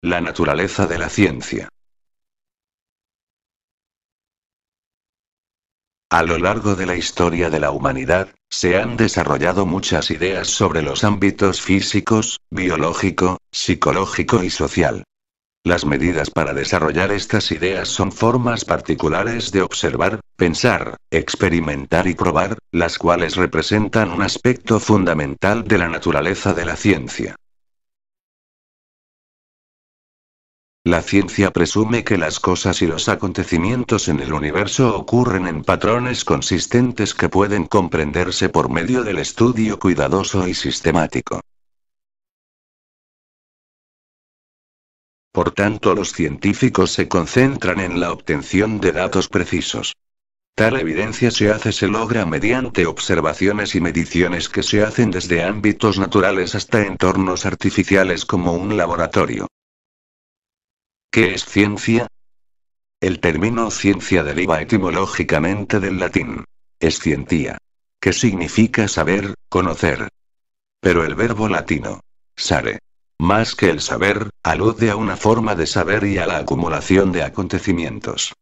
La naturaleza de la ciencia. A lo largo de la historia de la humanidad, se han desarrollado muchas ideas sobre los ámbitos físicos, biológico, psicológico y social. Las medidas para desarrollar estas ideas son formas particulares de observar, pensar, experimentar y probar, las cuales representan un aspecto fundamental de la naturaleza de la ciencia. La ciencia presume que las cosas y los acontecimientos en el universo ocurren en patrones consistentes que pueden comprenderse por medio del estudio cuidadoso y sistemático. Por tanto, los científicos se concentran en la obtención de datos precisos. Tal evidencia se logra mediante observaciones y mediciones que se hacen desde ámbitos naturales hasta entornos artificiales como un laboratorio. ¿Qué es ciencia? El término ciencia deriva etimológicamente del latín scientia, que significa saber, conocer. Pero el verbo latino sare, más que el saber, alude a una forma de saber y a la acumulación de acontecimientos.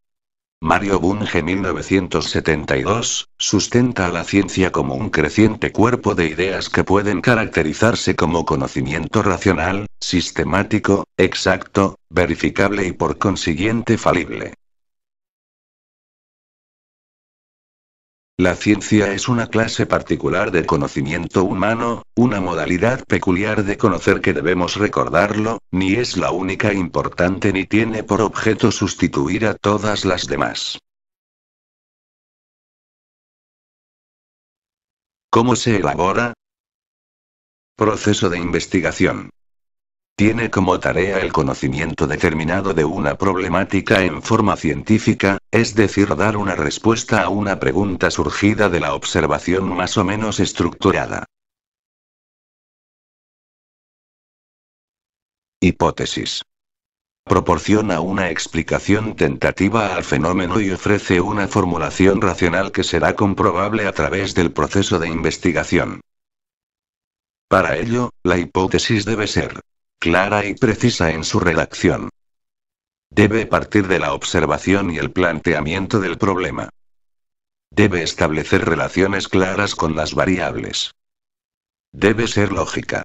Mario Bunge 1972, sustenta a la ciencia como un creciente cuerpo de ideas que pueden caracterizarse como conocimiento racional, sistemático, exacto, verificable y por consiguiente falible. La ciencia es una clase particular de conocimiento humano, una modalidad peculiar de conocer que debemos recordarlo, ni es la única importante ni tiene por objeto sustituir a todas las demás. ¿Cómo se elabora? Proceso de investigación. Tiene como tarea el conocimiento determinado de una problemática en forma científica, es decir, dar una respuesta a una pregunta surgida de la observación más o menos estructurada. Hipótesis. Proporciona una explicación tentativa al fenómeno y ofrece una formulación racional que será comprobable a través del proceso de investigación. Para ello, la hipótesis debe ser clara y precisa en su redacción. Debe partir de la observación y el planteamiento del problema. Debe establecer relaciones claras con las variables. Debe ser lógica.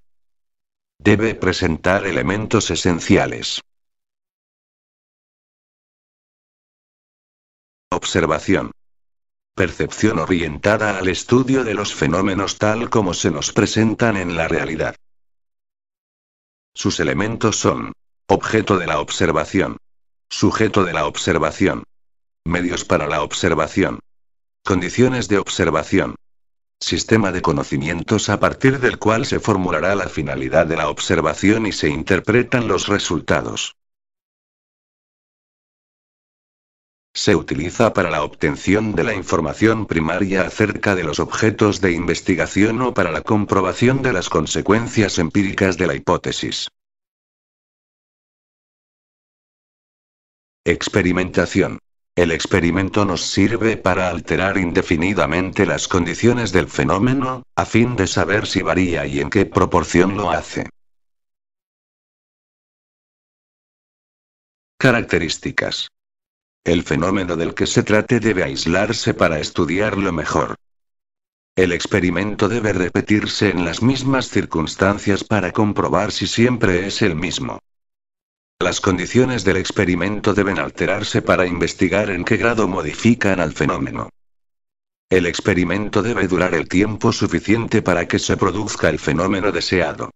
Debe presentar elementos esenciales. Observación. Percepción orientada al estudio de los fenómenos tal como se nos presentan en la realidad. Sus elementos son: objeto de la observación, sujeto de la observación, medios para la observación, condiciones de observación, sistema de conocimientos a partir del cual se formulará la finalidad de la observación y se interpretan los resultados. Se utiliza para la obtención de la información primaria acerca de los objetos de investigación o para la comprobación de las consecuencias empíricas de la hipótesis. Experimentación. El experimento nos sirve para alterar indefinidamente las condiciones del fenómeno, a fin de saber si varía y en qué proporción lo hace. Características. El fenómeno del que se trate debe aislarse para estudiarlo mejor. El experimento debe repetirse en las mismas circunstancias para comprobar si siempre es el mismo. Las condiciones del experimento deben alterarse para investigar en qué grado modifican al fenómeno. El experimento debe durar el tiempo suficiente para que se produzca el fenómeno deseado.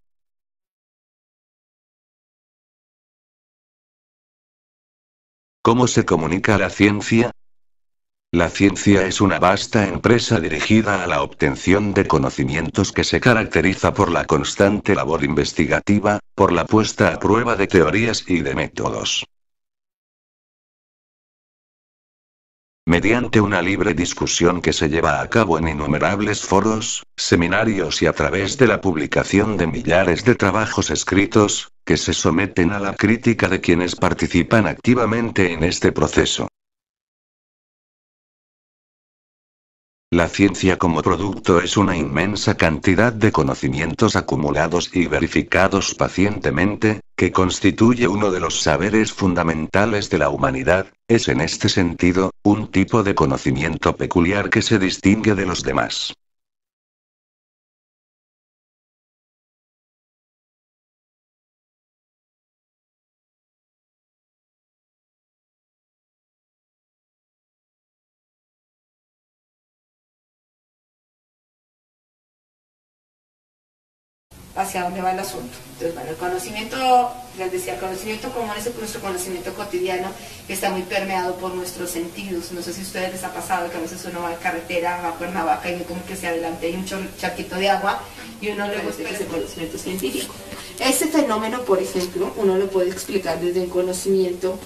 ¿Cómo se comunica la ciencia? La ciencia es una vasta empresa dirigida a la obtención de conocimientos que se caracteriza por la constante labor investigativa, por la puesta a prueba de teorías y de métodos. Mediante una libre discusión que se lleva a cabo en innumerables foros, seminarios y a través de la publicación de millares de trabajos escritos, que se someten a la crítica de quienes participan activamente en este proceso. La ciencia como producto es una inmensa cantidad de conocimientos acumulados y verificados pacientemente, que constituye uno de los saberes fundamentales de la humanidad. Es en este sentido, un tipo de conocimiento peculiar que se distingue de los demás. Hacia dónde va el asunto. Entonces, bueno, el conocimiento, les decía, el conocimiento común es nuestro conocimiento cotidiano, que está muy permeado por nuestros sentidos. No sé si a ustedes les ha pasado que a veces uno va en carretera, va por Cuernavaca y ve como que hacia adelante hay un charquito de agua y uno luego espera ese conocimiento científico. Este fenómeno, por ejemplo, uno lo puede explicar desde un conocimiento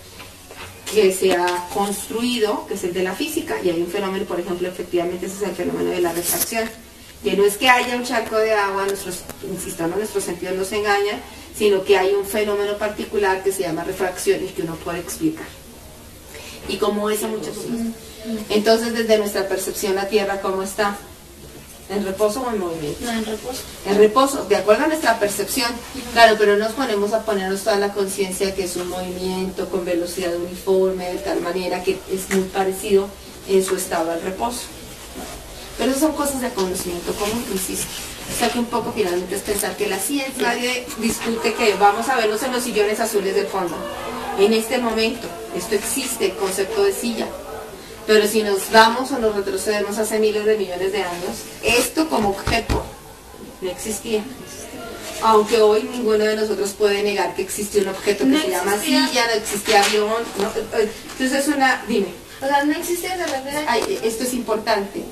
que se ha construido, que es el de la física, y hay un fenómeno, por ejemplo, efectivamente ese es el fenómeno de la refracción, que no es que haya un charco de agua, nuestros sentidos nos engañan, sino que hay un fenómeno particular que se llama refracción y que uno puede explicar. Y como eso muchas cosas. Entonces, desde nuestra percepción, la Tierra, ¿cómo está? ¿En reposo o en movimiento? No, en reposo. En reposo, de acuerdo a nuestra percepción. Claro, pero nos ponemos a ponernos toda la conciencia que es un movimiento con velocidad uniforme, de tal manera que es muy parecido en su estado al reposo. Pero esas son cosas de conocimiento común, insisto. O sea que un poco finalmente es pensar que la ciencia, nadie discute que vamos a vernos en los sillones azules del fondo. En este momento, esto existe, el concepto de silla. Pero si nos vamos o nos retrocedemos hace miles de millones de años, esto como objeto no existía. Aunque hoy ninguno de nosotros puede negar que existe un objeto que se llama silla, no existía avión. No, entonces es una... Dime. O sea, no existe de repente... Esto es importante.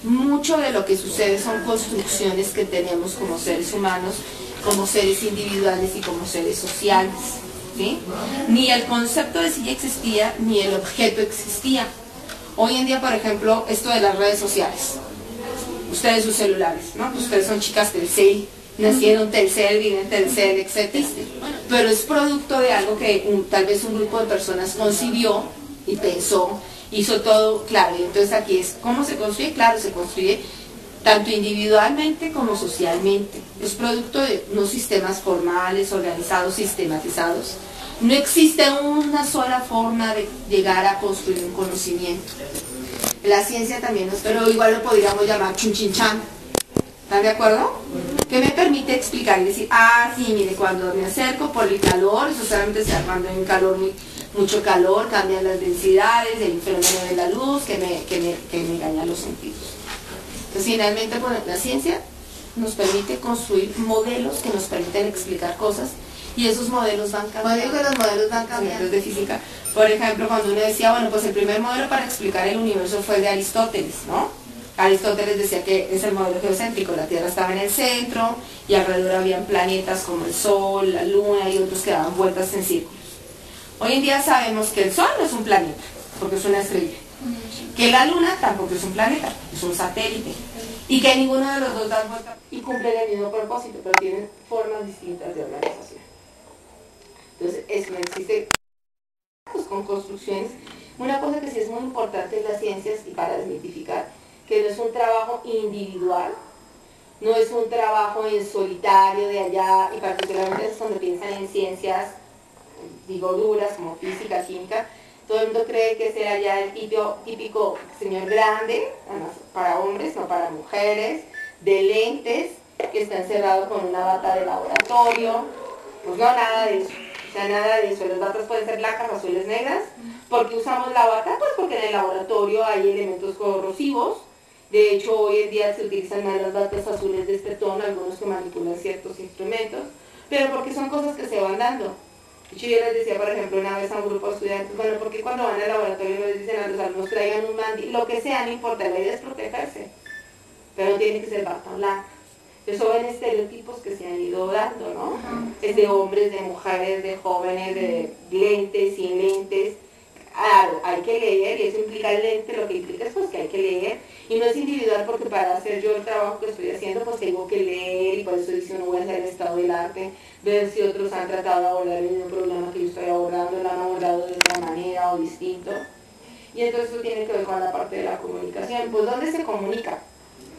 Mucho de lo que sucede son construcciones que tenemos como seres humanos, como seres individuales y como seres sociales. ¿Sí? Ni el concepto de silla existía, ni el objeto existía. Hoy en día, por ejemplo, esto de las redes sociales. Ustedes sus celulares, ¿no? Ustedes son chicas Telcel, nacieron Telcel, viven Telcel, etc. Pero es producto de algo que tal vez un grupo de personas concibió y pensó, hizo todo, claro. Y entonces aquí es, ¿cómo se construye? Claro, se construye tanto individualmente como socialmente. Es producto de unos sistemas formales, organizados, sistematizados. No existe una sola forma de llegar a construir un conocimiento. La ciencia también pero igual lo podríamos llamar chunchinchan. ¿Están de acuerdo? Que me permite explicar y decir, sí, mire, cuando me acerco por el calor, eso solamente se da cuando hay un calor, mucho calor, cambian las densidades, el fenómeno de la luz, que me engaña los sentidos. Entonces, finalmente, bueno, la ciencia nos permite construir modelos que nos permiten explicar cosas, y esos modelos van cambiando. Bueno, los modelos van cambiando de física. Por ejemplo, cuando uno decía, bueno, pues el primer modelo para explicar el universo fue el de Aristóteles, ¿no? Aristóteles decía que es el modelo geocéntrico, la Tierra estaba en el centro y alrededor habían planetas como el Sol, la Luna y otros que daban vueltas en círculos. Hoy en día sabemos que el Sol no es un planeta, porque es una estrella. Que la Luna tampoco es un planeta, es un satélite. Y que ninguno de los dos da vueltas y cumplen el mismo propósito, pero tienen formas distintas de organización. Entonces, eso no existe pues, con construcciones. Una cosa que sí es muy importante en las ciencias y para desmitificar, que no es un trabajo individual, no es un trabajo en solitario de allá, y particularmente es cuando piensan en ciencias, digo, duras como física, química, todo el mundo cree que será ya el típico señor grande, para hombres, no para mujeres, de lentes, que está encerrado con una bata de laboratorio. Pues no, nada de eso. O sea, nada de eso. Las batas pueden ser blancas, azules, negras. ¿Por qué usamos la bata? Pues porque en el laboratorio hay elementos corrosivos. De hecho, hoy en día se utilizan más las batas azules de este tono, algunos que manipulan ciertos instrumentos, pero porque son cosas que se van dando. De hecho, yo les decía, por ejemplo, una vez a un grupo de estudiantes, bueno, ¿por qué cuando van al laboratorio no les dicen a los alumnos traigan un mandil? Lo que sea, no importa, la idea es protegerse, pero no tiene que ser bata blanca. Eso ven estereotipos que se han ido dando, ¿no? Es de hombres, de mujeres, de jóvenes, de lentes, sin lentes. Claro, hay que leer, y eso implica el lente, lo que implica es pues que hay que leer, y no es individual, porque para hacer yo el trabajo que estoy haciendo, pues tengo que leer, y por eso dice, no voy a hacer el estado del arte, ver si otros han tratado de abordar el mismo problema que yo estoy abordando, lo han abordado de otra manera o distinto. Y entonces eso tiene que ver con la parte de la comunicación. Pues ¿dónde se comunica?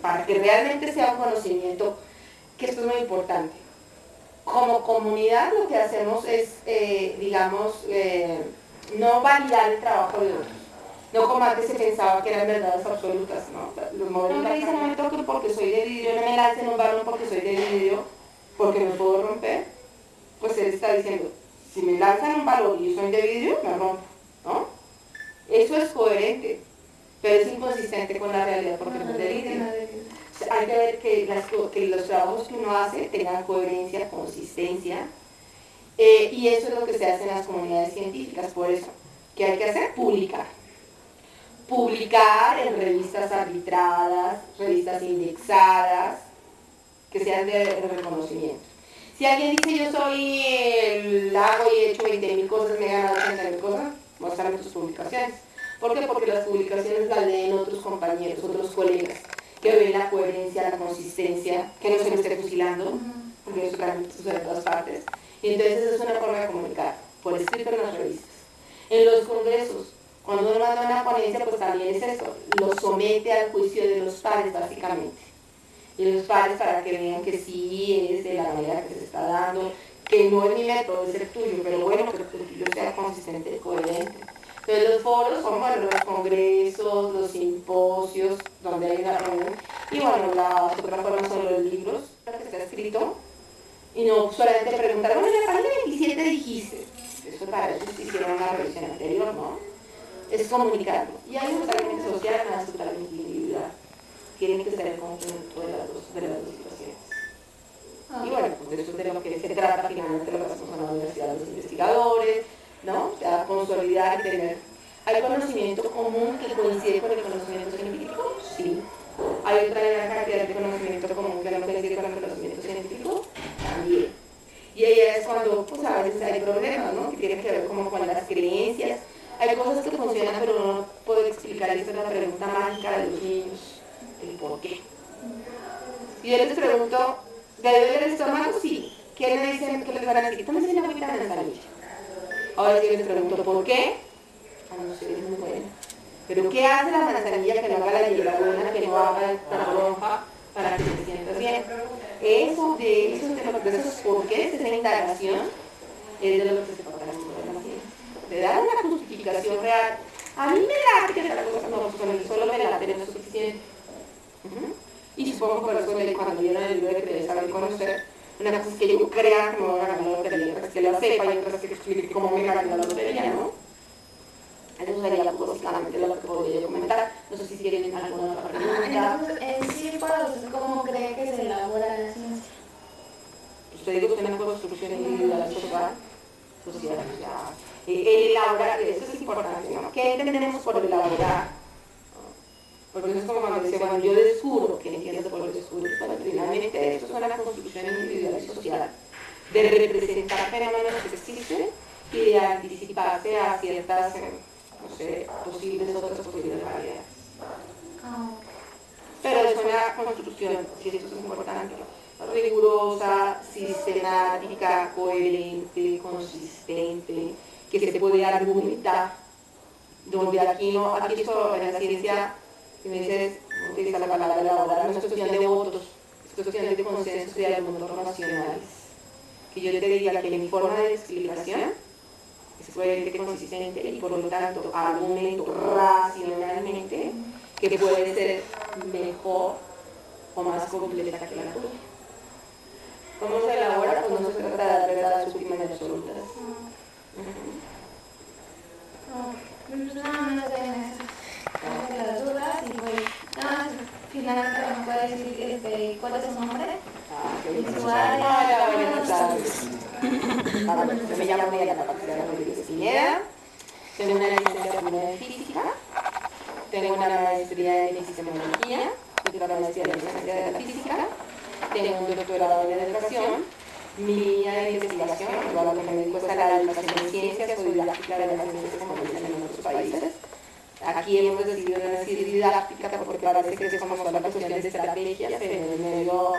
Para que realmente sea un conocimiento, que esto es muy importante. Como comunidad lo que hacemos es, no validar el trabajo de otros. No como antes se pensaba que eran verdades absolutas, ¿no? Los modelos me dicen, no me toquen porque soy de vidrio, no me lancen un balón porque soy de vidrio, porque me puedo romper. Pues él está diciendo, si me lanzan un balón y yo soy de vidrio, me rompo, ¿no? Eso es coherente, pero es inconsistente con la realidad porque no es de vidrio. Hay que ver que los trabajos que uno hace tengan coherencia, consistencia, y eso es lo que se hace en las comunidades científicas. Por eso, ¿qué hay que hacer? Publicar en revistas arbitradas, revistas indexadas, que sean de reconocimiento. Si alguien dice yo soy el hago y he hecho 20.000 cosas, me he ganado 80.000 cosas, muéstrame tus publicaciones. ¿Por qué? Porque las publicaciones las leen otros compañeros, otros colegas, que ven la coherencia, la consistencia, que no se me esté fusilando, porque eso claramente sucede en todas partes. Y entonces esa es una forma de comunicar, por escrito en las revistas. En los congresos, cuando uno manda una ponencia, pues también es eso, lo somete al juicio de los pares, básicamente. Y los pares para que vean que sí es de la manera que se está dando, que no es mi método, es el tuyo, pero bueno, que el tuyo sea consistente y coherente. Entonces los foros son, bueno, los congresos, los simposios, donde hay una reunión, y bueno, las otras formas son los libros, lo que está escrito, y no solamente preguntar, bueno, en la página 27 dijiste, eso para eso se hicieron una revisión anterior, ¿no? Es comunicarlo. Y hay un totalmente social, más totalmente individual. Tienen que ser el conjunto de las dos situaciones. Y bueno, pues eso es de lo que se trata finalmente, lo que hacemos en la universidad de los investigadores, ¿no? O sea, consolidar y tener. ¿Hay conocimiento común que coincide con el conocimiento científico? Sí. ¿Hay otra gran cantidad de conocimiento común que no coincide con el conocimiento científico? También. Y ahí es cuando, pues a veces hay problemas, ¿no? Que tienen que ver como con las creencias. Hay cosas que funcionan, pero no puedo explicar. Esta es la pregunta mágica de los niños. El por qué. Y yo les pregunto, ¿le duele el estómago? Sí. ¿Qué me dicen? ¿Qué les van a decir? Tómense una agüita de manzanilla. Ahora sí les pregunto, ¿por qué? No sé, es muy bueno. Pero ¿qué hace la manzanilla que no haga la hierbabuena, que no haga la roja para que te sientas bien? Eso de esos por qué, esa indagación, es de lo que se trata la ciencia. De dar una justificación real. A mí me late que la cosa no, pues solo me late, no es suficiente. Y supongo por eso cuando vieron el libro de Creer, Saber y Conocer, una cosa es que yo crea que me voy a ganar la lotería, otras que la sepa y otras que explique cómo me gané la lotería, ¿no? Eso sería básicamente lo que podría yo comentar. No sé si tienen alguna otra pregunta. En sí, para usted, ¿cómo cree que se elabora la ciencia? Usted digo que es una construcción individual social, o sea, el elaborar, eso es importante, ¿no? ¿Qué entendemos por elaborar? Porque eso es como cuando dice, bueno, yo descubro, ¿qué entiendo por descubrir? Bueno, finalmente eso es una construcción individual y social, de representar fenómenos que existen y de anticiparse a ciertas, no sé, otras posibles realidades. Pero es una construcción, si eso es importante, rigurosa, sistemática, coherente, consistente, que se puede argumentar, donde aquí solo en la ciencia, si me dices, utiliza la palabra elaborar, no es cuestión de votos, es cuestión de consensos y de argumentos racionales. Que yo te diga que mi forma de explicación es coherente, consistente y por lo tanto argumento racionalmente que puede ser mejor o más completa que la tuya. ¿Cómo se elabora? Pues no se trata de dar verdades últimas y absolutas. Nada más de las dudas y pues nada más finalmente me puede decir cuál es su nombre. Me llamo María Patricia Rodríguez Pineda, tengo una licenciatura en física, tengo una maestría en epistemología, tengo una maestría en ciencia de la física, tengo un doctorado en educación, mi línea de investigación, lo que me dedico es a la educación en ciencias o didáctica de las ciencias como dicen en otros países. Aquí hemos decidido no decir didáctica porque parece que somos solo cuestiones de estrategias, pero en el medio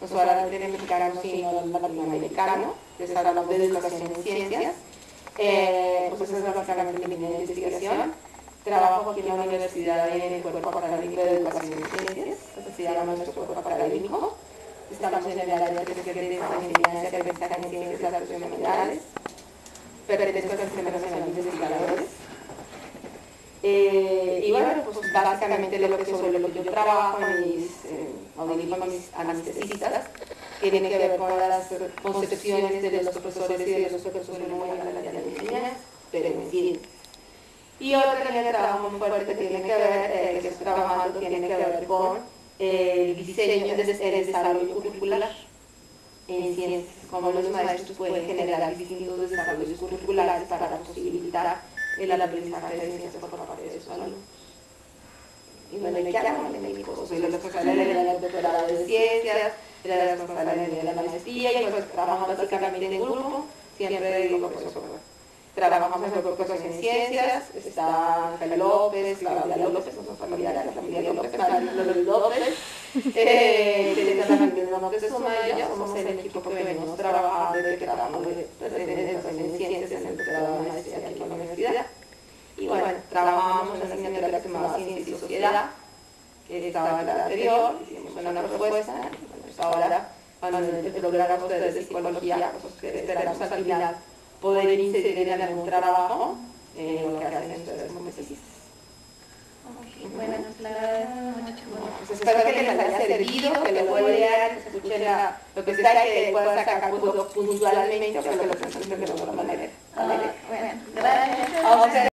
no solamente el mexicano sino el latinoamericano, entonces hablamos de educación en ciencias, pues esa es básicamente mi línea de investigación. trabajo aquí en la universidad en el cuerpo académico de educación y ciencias, así se llama nuestro cuerpo académico. Estamos en el área de enseñanza, aprendizaje en ciencias y artes humanidades. Pertenezco al Sistema Nacional de Investigadores. Y bueno, pues básicamente sobre lo que yo trabajo en mis anestesistas, que tiene que ver con las concepciones de los profesores y de los profesores muy a la área de enseñanza, pero en ciencia. Y otra línea de trabajo muy fuerte que tiene que ver, que estoy trabajando, tiene que ver con el diseño, el desarrollo curricular en ciencias, cómo los maestros pueden generar distintos desarrollos curriculares para posibilitar el aprendizaje de ciencias por parte de sus alumnos. Y bueno, ¿qué hago? Soy la responsable del doctorado de ciencias, la responsable de la maestría y pues trabajo básicamente en grupo, siempre digo pues trabajamos en grupos en ciencias, está Ángela López, Claudia López, no son familiares, la familia López, María López, Teresa Ramírez López de Somalia, somos el equipo que venimos trabajando desde que trabajamos en ciencias en el doctorado de maestría aquí en la universidad. Y bueno, trabajamos en una asignatura que se llamaba Ciencia y Sociedad, que estaba en la anterior, hicimos una propuesta, pues ahora, cuando el programa de psicología, pues esperamos al final poder incidir en algún trabajo lo que hacen ustedes como especialistas. Bueno, la agradezco mucho. Pues espero que les haya servido, que lo lean, que escuchen lo que está, que puedan sacar puntualmente o que lo presenten de otra manera. Bueno, gracias.